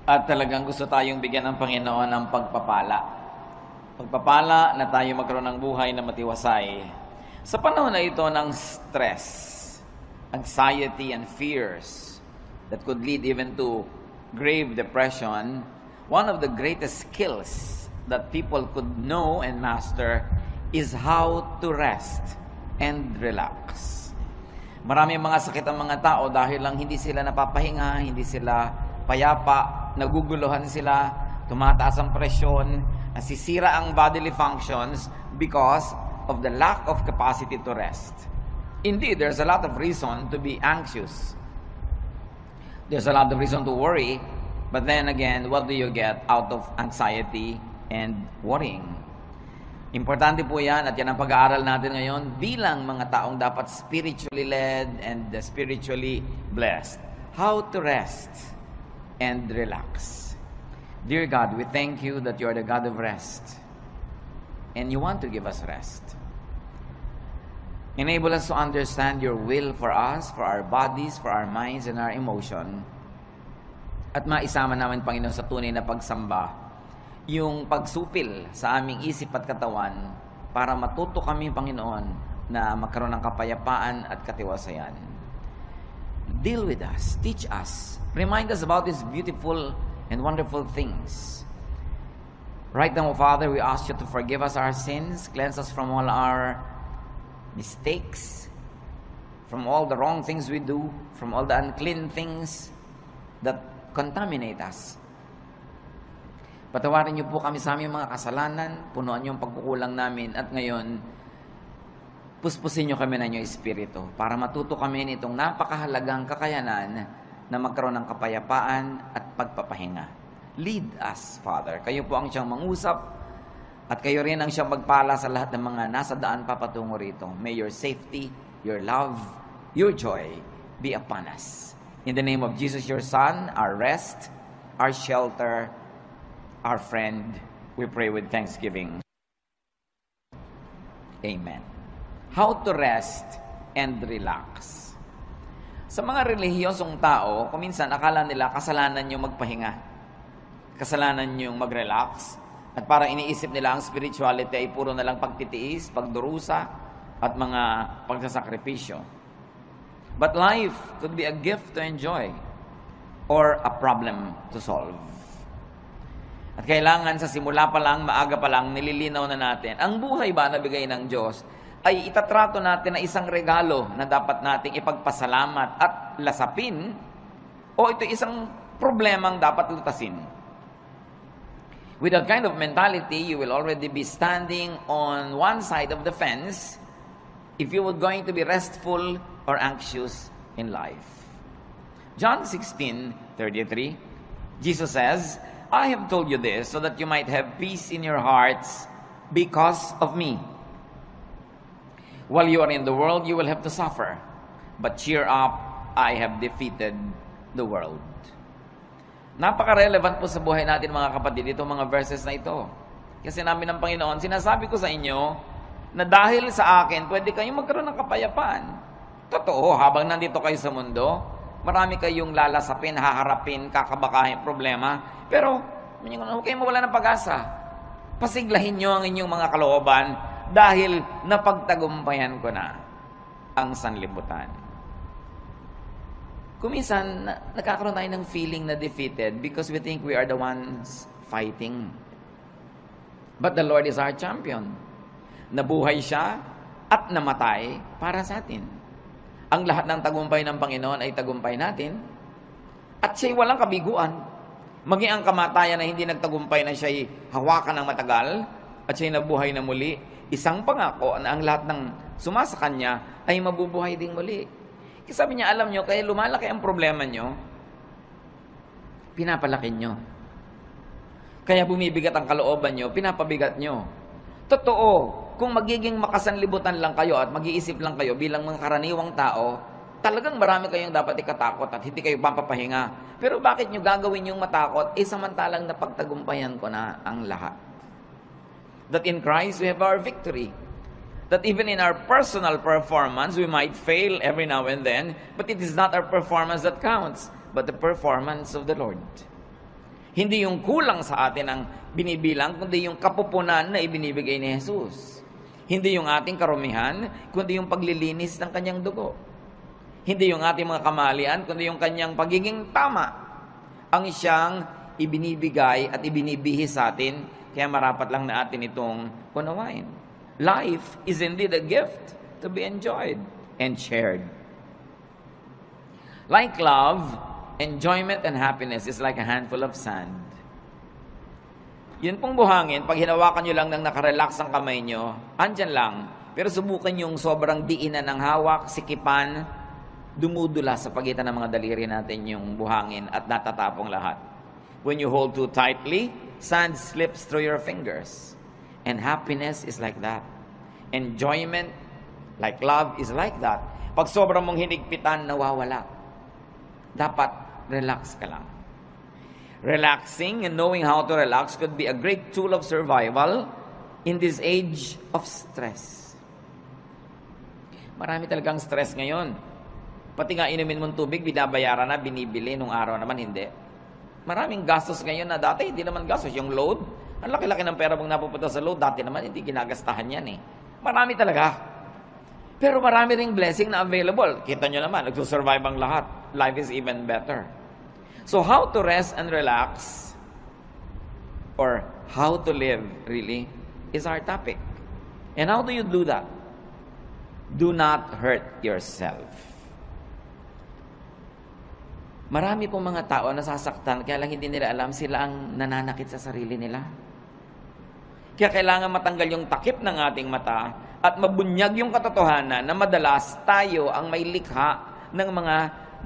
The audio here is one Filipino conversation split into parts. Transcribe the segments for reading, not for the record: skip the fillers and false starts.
At talagang gusto tayong bigyan ng Panginoon ng pagpapala. Pagpapala na tayo magkaroon ng buhay na matiwasay. Sa panahon na ito ng stress, anxiety, and fears that could lead even to grave depression, one of the greatest skills that people could know and master is how to rest and relax. Maraming mga sakit ang mga tao dahil lang hindi sila napapahinga, hindi sila payapa, naguguluhan sila, tumataas ang presyon, nasisira ang bodily functions because of the lack of capacity to rest. Indeed, there's a lot of reason to be anxious. There's a lot of reason to worry, but then again, what do you get out of anxiety and worrying? Importante po yan at yan ang pag-aaral natin ngayon bilang mga taong dapat spiritually led and spiritually blessed. How to rest and relax. Dear God, we thank you that you are the God of rest and you want to give us rest. Enable us to understand your will for us, for our bodies, for our minds, and our emotion. At maisama namin, Panginoon, sa tunay na pagsamba yung pagsupil sa aming isip at katawan para matuto kami, Panginoon, na magkaroon ng kapayapaan at katiwasayan. Deal with us, teach us, remind us about these beautiful and wonderful things. Right now, Father, we ask you to forgive us our sins, cleanse us from all our mistakes, from all the wrong things we do, from all the unclean things that contaminate us. Patawarin niyo po kami sa aming mga kasalanan, punuan niyo ang pagkukulang namin, at ngayon, puspusin niyo kami ng inyong Espiritu para matuto kami nitong napakahalagang kakayanan na magkaroon ng kapayapaan at pagpapahinga. Lead us, Father. Kayo po ang siyang mangusap at kayo rin ang siyang magpala sa lahat ng mga nasa daan papatungo rito. May your safety, your love, your joy be upon us. In the name of Jesus, your Son, our rest, our shelter, our friend, we pray with thanksgiving. Amen. How to rest and relax. Sa mga relihiyosong tao, kuminsan akala nila kasalanan yung magpahinga. Kasalanan yung mag-relax. At parang iniisip nila ang spirituality ay puro na lang pagtitiis, pagdurusa, at mga pagsasakripisyo. But life could be a gift to enjoy or a problem to solve. At kailangan sa simula pa lang, maaga pa lang, nililinaw na natin. Ang buhay ba na bigay ng Diyos ay itatrato natin na isang regalo na dapat nating ipagpasalamat at lasapin, o ito isang problemang dapat lutasin. With that kind of mentality, you will already be standing on one side of the fence if you were going to be restful or anxious in life. John 16:33, Jesus says, I have told you this so that you might have peace in your hearts because of me. While you are in the world, you will have to suffer. But cheer up, I have defeated the world. Napaka-relevant po sa buhay natin, mga kapatid, itong mga verses na ito. Kasi namin ng Panginoon, sinasabi ko sa inyo na dahil sa akin, pwede kayong magkaroon ng kapayapaan. Totoo, habang nandito kayo sa mundo, marami kayong lalasapin, haharapin, kakabakahin, problema. Pero, huwag kayong mawala ng pag-asa. Pasiglahin nyo ang inyong mga kalooban dahil napagtagumpayan ko na ang sanlibutan. Kuminsan, nagkakaroon tayo ng feeling na defeated because we think we are the ones fighting. But the Lord is our champion. Nabuhay siya at namatay para sa atin. Ang lahat ng tagumpay ng Panginoon ay tagumpay natin. At siya'y walang kabiguan. Maging ang kamatayan na hindi nagtagumpay na siya'y hawakan ng matagal at siya'y nabuhay na muli, isang pangako na ang lahat ng sumasa kanya ay mabubuhay ding muli. Kasi sabi niya, alam nyo, kaya lumalaki ang problema nyo, pinapalaki nyo. Kaya bumibigat ang kalooban nyo, pinapabigat nyo. Totoo, kung magiging makasanlibutan lang kayo at mag-iisip lang kayo bilang mga karaniwang tao, talagang marami kayong dapat ikatakot at hindi kayo papapahinga. Pero bakit nyo gagawin yung matakot? Samantalang napagtagumpayan ko na ang lahat. That in Christ we have our victory. That even in our personal performance, we might fail every now and then, but it is not our performance that counts, but the performance of the Lord. Hindi yung kulang sa atin ang binibilang, kundi yung kapupunan na ibinibigay ni Jesus. Hindi yung ating karumihan, kundi yung paglilinis ng kanyang dugo. Hindi yung ating mga kamalian, kundi yung kanyang pagiging tama. Ang siyang ibinibigay at ibinibihis sa atin, kaya marapat lang na atin itong unawain. Life is indeed a gift to be enjoyed and shared. Like love, enjoyment and happiness is like a handful of sand. Yun pong buhangin, pag hinawakan nyo lang nang nakarelax ang kamay nyo, andyan lang. Pero subukan yung sobrang diinan ng hawak, sikipan, dumudula sa pagitan ng mga daliri natin yung buhangin at natatapong lahat. When you hold too tightly, sand slips through your fingers. And happiness is like that. Enjoyment, like love, is like that. Pag sobrang mong hinigpitan, nawawala. Dapat relax ka lang. Relaxing and knowing how to relax could be a great tool of survival in this age of stress. Marami talagang stress ngayon. Pati nga inumin mong tubig, binabayaran na, binibili, nung araw naman hindi. Maraming gastos ngayon na dati hindi naman gastos. Yung load, ang laki-laki ng pera mong napupunta sa load, dati naman hindi ginagastahan yan eh. Marami talaga. Pero marami ring blessing na available. Kita nyo naman, nagsusurvive ang lahat. Life is even better. So how to rest and relax, or how to live really, is our topic. And how do you do that? Do not hurt yourself. Marami pong mga tao nasasaktan, kaya lang hindi nila alam sila ang nananakit sa sarili nila. Kaya kailangan matanggal yung takip ng ating mata at mabunyag yung katotohanan na madalas tayo ang may likha ng mga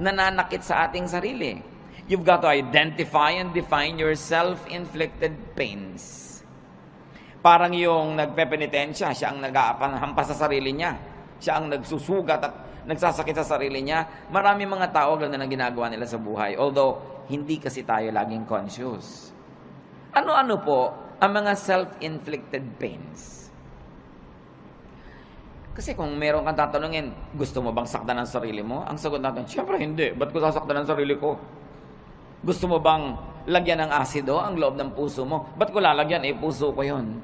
nananakit sa ating sarili. You've got to identify and define your self-inflicted pains. Parang yung nagpepenitensya, siya ang nag-aahampas sa sarili niya. Siya ang nagsusugat at nagsasakit sa sarili niya. Marami mga tao ganun ang ginagawa nila sa buhay. Although, hindi kasi tayo laging conscious. Ano-ano po ang mga self-inflicted pains? Kasi kung meron kang tatanungin, gusto mo bang saktan ang sarili mo? Ang sagot natin, siyempre hindi. Ba't ko sasaktan ang sarili ko? Gusto mo bang lagyan ng asido ang loob ng puso mo? Ba't ko lalagyan? Puso ko yun.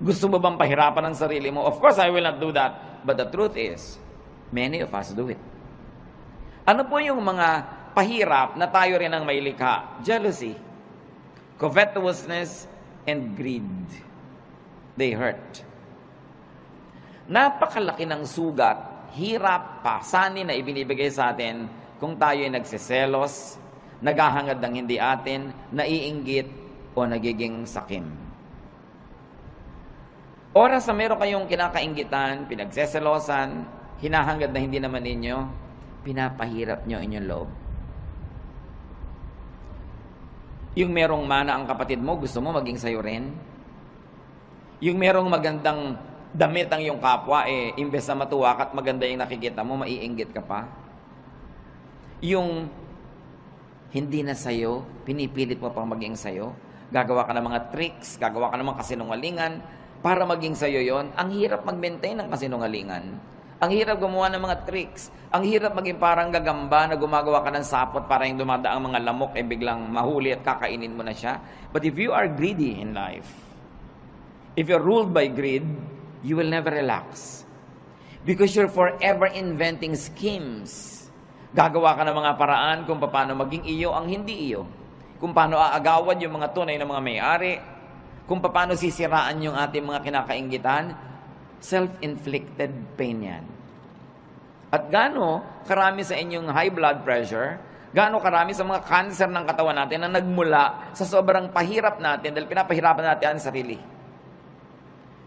Gusto mo bang pahirapan ang sarili mo? Of course, I will not do that. But the truth is, many of us do it. Ano po yung mga pahirap na tayo rin ang may likha? Jealousy, covetousness, and greed. They hurt. Napakalaki ng sugat, hirap, pasanin na ibinibigay sa atin kung tayo ay nagsiselos, naghahangad ng hindi atin, naiinggit, o nagiging sakim. Oras na meron kayong kinakainggitan, pinagseselosan, hinahangad na hindi naman ninyo, pinapahirap nyo inyong loob. Yung merong mana ang kapatid mo, gusto mo maging sayo rin? Yung merong magandang damit ang iyong kapwa, imbes na matuwa ka at maganda yung nakikita mo, maiinggit ka pa? Yung hindi na sayo, pinipilit mo pang maging sayo, gagawa ka ng mga tricks, gagawa ka ng mga kasinungalingan, para maging sayo yon. Ang hirap mag-maintain ng kasinungalingan. Ang hirap gumawa ng mga tricks. Ang hirap maging parang gagamba na gumagawa ka ng sapot para yung dumadaang mga lamok biglang mahuli at kakainin mo na siya. But if you are greedy in life, if you're ruled by greed, you will never relax. Because you're forever inventing schemes. Gagawa ka ng mga paraan kung paano maging iyo ang hindi iyo. Kung paano aagawad yung mga tunay na mga may-ari. Kung paano sisiraan yung ating mga kinakainggitan. Self-inflicted pain yan. At gaano karami sa inyong high blood pressure, gaano karami sa mga cancer ng katawan natin na nagmula sa sobrang pahirap natin dahil pinapahirapan natin ang sarili.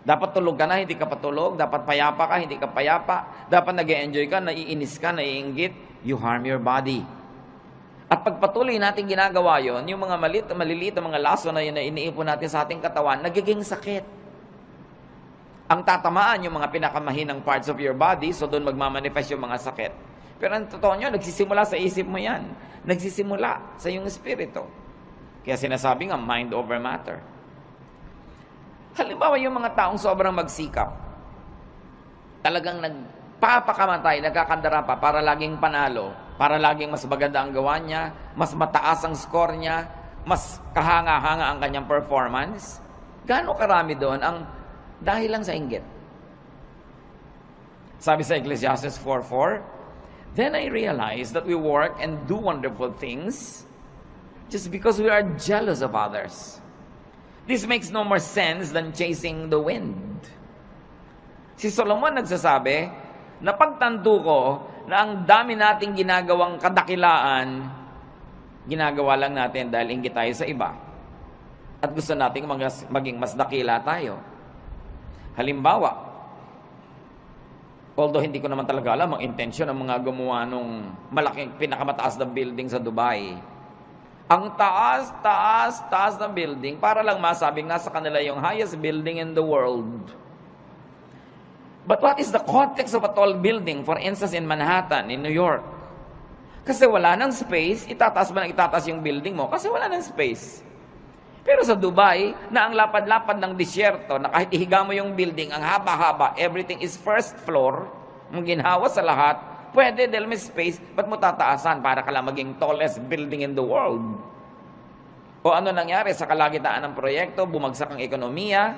Dapat tulog ka na, hindi ka patulog. Dapat payapa ka, hindi ka payapa. Dapat nag-e-enjoy ka, naiinis ka, naiinggit. You harm your body. At pagpatuloy natin ginagawa yon, yung mga maliliit na mga laso na yun na iniipon natin sa ating katawan, nagiging sakit. Ang tatamaan yung mga pinakamahinang parts of your body, so doon magmamanifest yung mga sakit. Pero ang totoo nyo, nagsisimula sa isip mo yan. Nagsisimula sa iyong espiritu. Kaya sinasabi nga, mind over matter. Halimbawa yung mga taong sobrang magsikap, talagang nagpapakamatay, nagkakandara pa para laging panalo, para laging mas maganda ang gawa niya, mas mataas ang score niya, mas kahanga-hanga ang kanyang performance, gaano karami doon ang dahil lang sa inggit. Sabi sa Ecclesiastes 4:4, "Then I realized that we work and do wonderful things just because we are jealous of others. This makes no more sense than chasing the wind." Si Solomon nagsasabi na pagtanto ko na ang dami nating ginagawang kadakilaan, ginagawa lang natin dahil inggit tayo sa iba. At gusto nating maging mas dakila tayo. Halimbawa, although hindi ko naman talaga alam ang intensyon ng mga gumawa nung malaking pinakamataas na building sa Dubai. Ang taas ng building para lang masabing nasa kanila yung highest building in the world. But what is the context of a tall building? For instance, in Manhattan, in New York. Kasi wala nang space, itataas ba ng itataas yung building mo? Kasi wala nang space. Pero sa Dubai, na ang lapad-lapad ng disyerto, na kahit ihiga mo yung building, ang haba-haba, everything is first floor, ang ginhawa sa lahat, pwede dahil may space, ba't mo tataasan para ka lang maging tallest building in the world? O ano nangyari sa kalagitaan ng proyekto, bumagsak ang ekonomiya.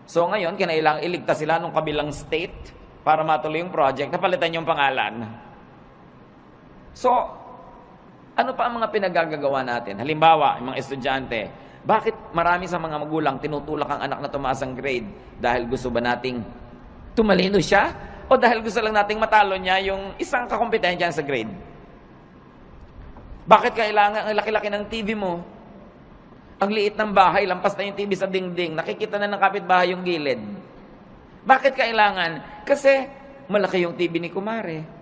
So ngayon, kinailangang iligtas sila ng kabilang state para matuloy yung project, napalitan yung pangalan. So, ano pa ang mga pinagagagawa natin? Halimbawa, yung mga estudyante, bakit marami sa mga magulang tinutulak ang anak na tumaas ang grade? Dahil gusto ba nating tumalino siya? O dahil gusto lang nating matalo niya yung isang kakompetensya sa grade? Bakit kailangan ang laki-laki ng TV mo? Ang liit ng bahay, lampas na yung TV sa dingding, nakikita na ng kapitbahay yung gilid. Bakit kailangan? Kasi malaki yung TV ni kumare.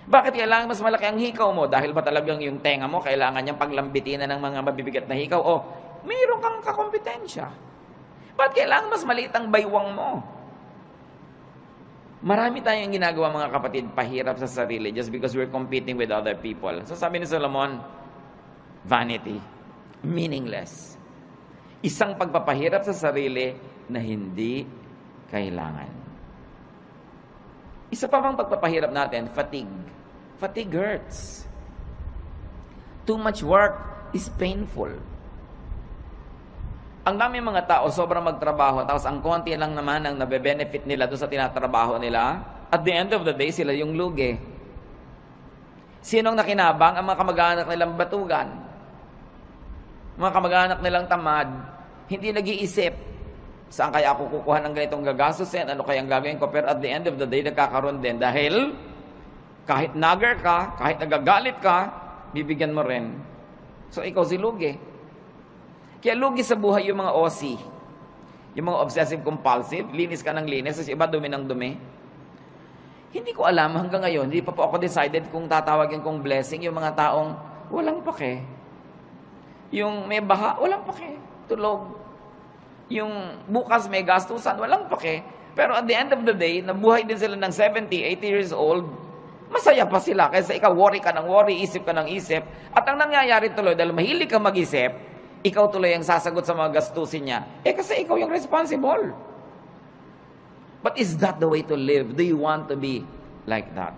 Bakit kailangan mas malaki ang hikaw mo? Dahil ba talagang yung tenga mo, kailangan niyang paglambitinan ng mga mabibigat na hikaw? O mayroon kang kakompetensya. Bakit kailangan mas maliit ang baywang mo? Marami tayong ginagawa mga kapatid, pahirap sa sarili just because we're competing with other people. So sabi ni Solomon, vanity, meaningless. Isang pagpapahirap sa sarili na hindi kailangan. Isa pa bang pagpapahirap natin? Fatigue. Fatigue hurts. Too much work is painful. Ang dami mga tao sobrang magtrabaho, tapos ang konti lang naman ang nabe-benefit nila doon sa tinatrabaho nila. At the end of the day, sila yung lugi. Sinong nakinabang? Ang mga kamag-anak nilang batugan. Mga kamag-anak nilang tamad. Hindi nag-iisip. Saan kaya ako kukuha ng ganitong gagastusin? Ano kayang gagawin ko? Pero at the end of the day, nagkakaroon din. Dahil kahit nagger ka, kahit nagagalit ka, bibigyan mo rin. So ikaw si lugi. Kaya lugi sa buhay yung mga OC. Yung mga obsessive-compulsive, linis ka ng linis, tapos iba dumi ng dumi. Hindi ko alam hanggang ngayon, hindi pa po ako decided kung tatawagin kong blessing yung mga taong walang pake. Yung may baha, walang pake. Tulog. Yung bukas may gastusan, walang pake. Pero at the end of the day, nabuhay din sila ng 70, 80 years old, masaya pa sila. Kaysa ikaw, worry ka ng worry, isip ka ng isip. At ang nangyayari tuloy, dahil mahilig ka mag-isip, ikaw tuloy ang sasagot sa mga gastusin niya. Kasi ikaw yung responsible. But is that the way to live? Do you want to be like that?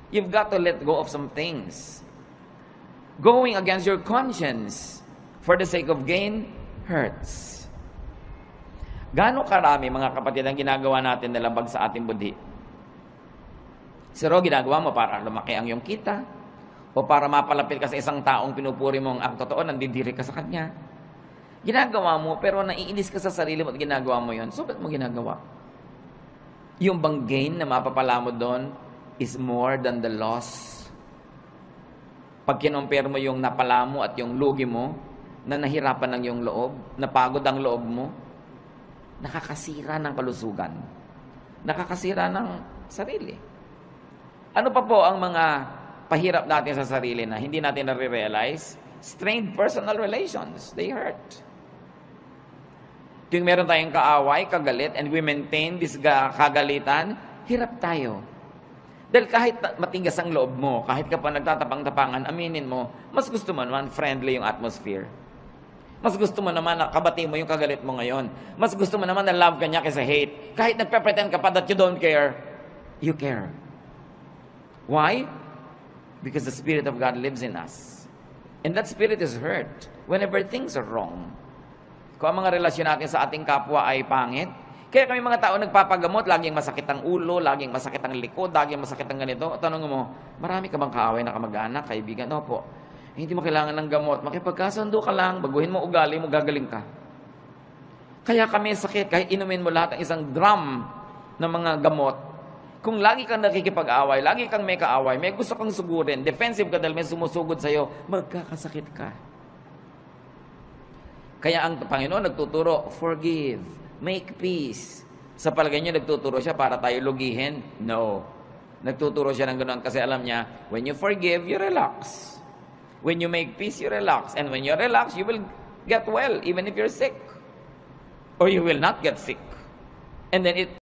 You've got to let go of some things. Going against your conscience for the sake of gain hurts. Gaano karami, mga kapatid, ang ginagawa natin na labag sa ating budhi? Siro, ginagawa mo para lumaki ang iyong kita, o para mapalapit ka sa isang taong pinupuri mo ang totoo, nandidiri ka sa kanya. Ginagawa mo, pero naiinis ka sa sarili mo at ginagawa mo yon. So, ba't mo ginagawa? Yung bang gain na mapapala mo doon is more than the loss. Pag kinompare mo yung napala mo at yung lugi mo, na nahirapan ng yung loob, napagod ang loob mo, nakakasira ng kalusugan. Nakakasira ng sarili. Ano pa po ang mga pahirap natin sa sarili na hindi natin na-realize? Strained personal relations. They hurt. Tuwing meron tayong kaaway, kagalit, and we maintain this kagalitan, hirap tayo. Dahil kahit matigas ang loob mo, kahit ka pa nagtatapang-tapangan, aminin mo, mas gusto mo naman friendly yung atmosphere. Mas gusto mo naman na kabati mo yung kagalit mo ngayon. Mas gusto mo naman na love ka niya kaysa hate. Kahit nagpe-pretend ka pa that you don't care, you care. Why? Because the Spirit of God lives in us. And that spirit is hurt whenever things are wrong. Kung ang mga relasyon natin sa ating kapwa ay pangit, kaya kami mga tao nagpapagamot, laging masakit ang ulo, laging masakit ang likod, laging masakit ang ganito. Tanong mo, marami ka bang kaaway na kamag-anak, kaibigan? Opo. Hindi mo kailangan ng gamot. Makipagkasundo ka lang, baguhin mo ugali mo, gagaling ka. Kaya kami sakit, kahit inumin mo lahat ng isang drum ng mga gamot, kung lagi kang nakikipag-away, lagi kang may kaaway, may gusto kang sugurin, defensive ka dahil may sumusugod sa'yo, magkakasakit ka. Kaya ang Panginoon nagtuturo, forgive, make peace. Sa palagay niyo, nagtuturo siya para tayo lugihin? No. Nagtuturo siya ng ganoon kasi alam niya, when you forgive, you relax. When you make peace, you relax. And when you relax, you will get well, even if you're sick. Or you will not get sick. And then